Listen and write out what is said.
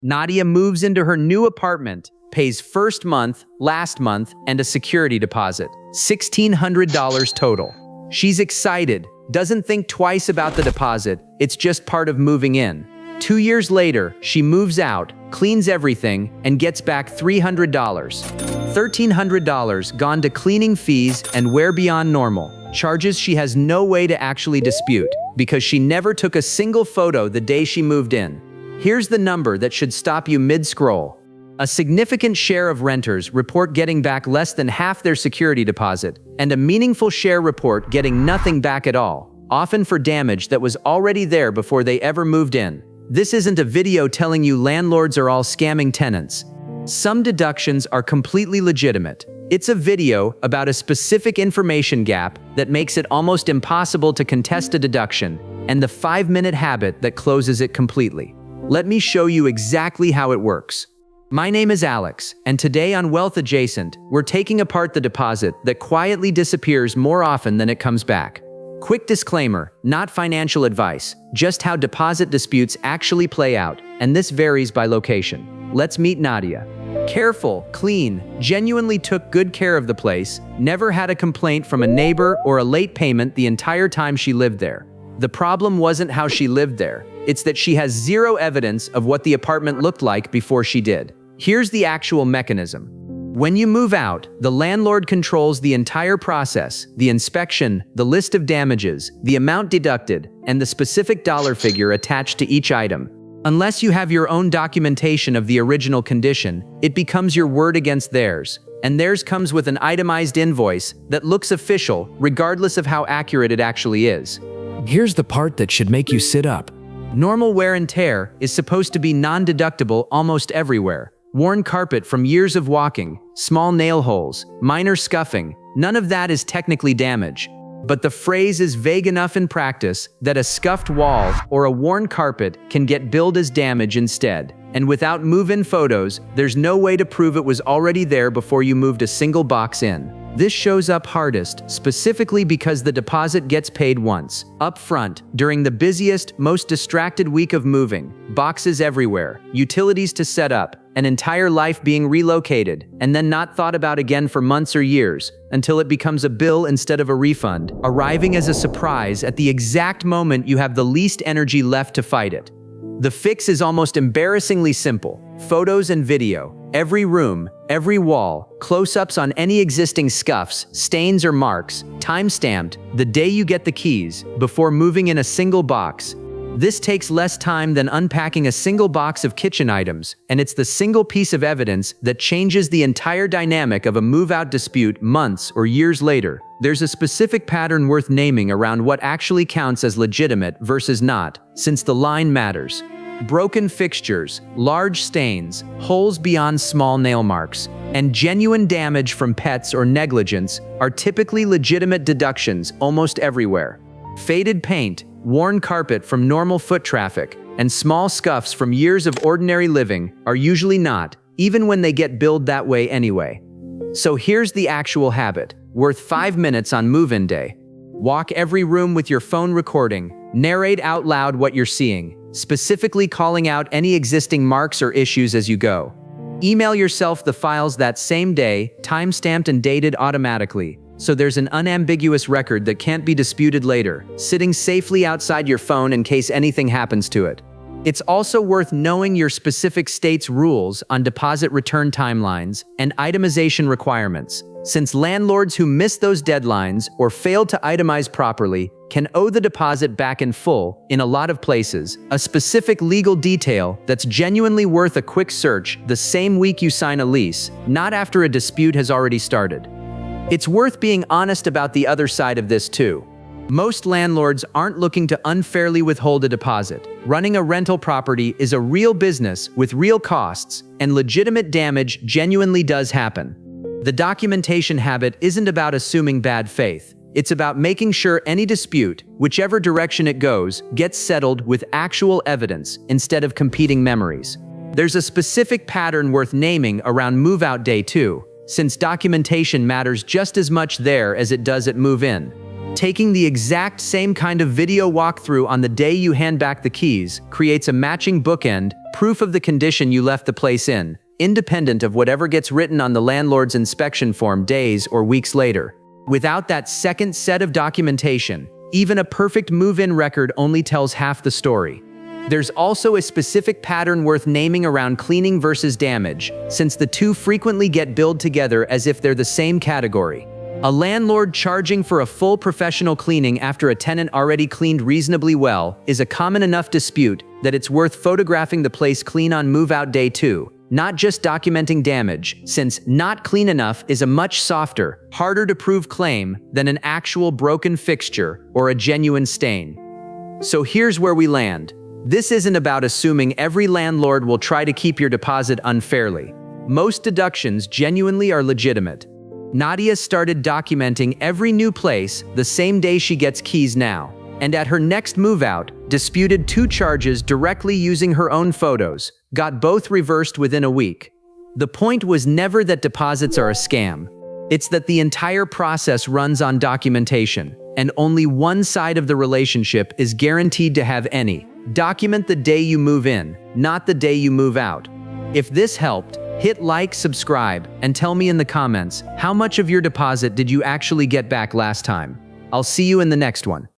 Nadia moves into her new apartment, pays first month, last month, and a security deposit. $1,600 total. She's excited, doesn't think twice about the deposit, it's just part of moving in. 2 years later, she moves out, cleans everything, and gets back $300. $1,300 gone to cleaning fees and wear beyond normal. Charges she has no way to actually dispute, because she never took a single photo the day she moved in. Here's the number that should stop you mid-scroll. A significant share of renters report getting back less than half their security deposit, and a meaningful share report getting nothing back at all, often for damage that was already there before they ever moved in. This isn't a video telling you landlords are all scamming tenants. Some deductions are completely legitimate. It's a video about a specific information gap that makes it almost impossible to contest a deduction, and the 5-minute habit that closes it completely. Let me show you exactly how it works. My name is Alex, and today on Wealth Adjacent, we're taking apart the deposit that quietly disappears more often than it comes back. Quick disclaimer, not financial advice, just how deposit disputes actually play out, and this varies by location. Let's meet Nadia. Careful, clean, genuinely took good care of the place, never had a complaint from a neighbor or a late payment the entire time she lived there. The problem wasn't how she lived there, it's that she has zero evidence of what the apartment looked like before she did. Here's the actual mechanism. When you move out, the landlord controls the entire process, the inspection, the list of damages, the amount deducted, and the specific dollar figure attached to each item. Unless you have your own documentation of the original condition, it becomes your word against theirs, and theirs comes with an itemized invoice that looks official regardless of how accurate it actually is. Here's the part that should make you sit up. Normal wear and tear is supposed to be non-deductible almost everywhere. Worn carpet from years of walking, small nail holes, minor scuffing, none of that is technically damage. But the phrase is vague enough in practice that a scuffed wall or a worn carpet can get billed as damage instead. And without move-in photos, there's no way to prove it was already there before you moved a single box in. This shows up hardest, specifically because the deposit gets paid once, up front, during the busiest, most distracted week of moving. Boxes everywhere, utilities to set up, an entire life being relocated, and then not thought about again for months or years, until it becomes a bill instead of a refund, arriving as a surprise at the exact moment you have the least energy left to fight it. The fix is almost embarrassingly simple. Photos and video. Every room, every wall, close-ups on any existing scuffs, stains or marks, time-stamped, the day you get the keys, before moving in a single box. This takes less time than unpacking a single box of kitchen items, and it's the single piece of evidence that changes the entire dynamic of a move-out dispute months or years later. There's a specific pattern worth naming around what actually counts as legitimate versus not, since the line matters. Broken fixtures, large stains, holes beyond small nail marks, and genuine damage from pets or negligence are typically legitimate deductions almost everywhere. Faded paint, worn carpet from normal foot traffic, and small scuffs from years of ordinary living are usually not, even when they get billed that way anyway. So here's the actual habit, worth 5 minutes on move-in day. Walk every room with your phone recording, narrate out loud what you're seeing, specifically calling out any existing marks or issues as you go. Email yourself the files that same day, time-stamped and dated automatically, so there's an unambiguous record that can't be disputed later, sitting safely outside your phone in case anything happens to it. It's also worth knowing your specific state's rules on deposit return timelines and itemization requirements, since landlords who miss those deadlines or fail to itemize properly can owe the deposit back in full in a lot of places, a specific legal detail that's genuinely worth a quick search the same week you sign a lease, not after a dispute has already started. It's worth being honest about the other side of this too. Most landlords aren't looking to unfairly withhold a deposit. Running a rental property is a real business with real costs, and legitimate damage genuinely does happen. The documentation habit isn't about assuming bad faith. It's about making sure any dispute, whichever direction it goes, gets settled with actual evidence instead of competing memories. There's a specific pattern worth naming around move-out day too, since documentation matters just as much there as it does at move-in. Taking the exact same kind of video walkthrough on the day you hand back the keys creates a matching bookend, proof of the condition you left the place in, independent of whatever gets written on the landlord's inspection form days or weeks later. Without that second set of documentation, even a perfect move-in record only tells half the story. There's also a specific pattern worth naming around cleaning versus damage, since the two frequently get billed together as if they're the same category. A landlord charging for a full professional cleaning after a tenant already cleaned reasonably well is a common enough dispute that it's worth photographing the place clean on move-out day too, not just documenting damage, since not clean enough is a much softer, harder to prove claim than an actual broken fixture or a genuine stain. So here's where we land. This isn't about assuming every landlord will try to keep your deposit unfairly. Most deductions genuinely are legitimate. Nadia started documenting every new place the same day she gets keys now, and at her next move-out, disputed 2 charges directly using her own photos, got both reversed within a week. The point was never that deposits are a scam. It's that the entire process runs on documentation, and only one side of the relationship is guaranteed to have any. Document the day you move in, not the day you move out. If this helped, hit like, subscribe, and tell me in the comments how much of your deposit did you actually get back last time. I'll see you in the next one.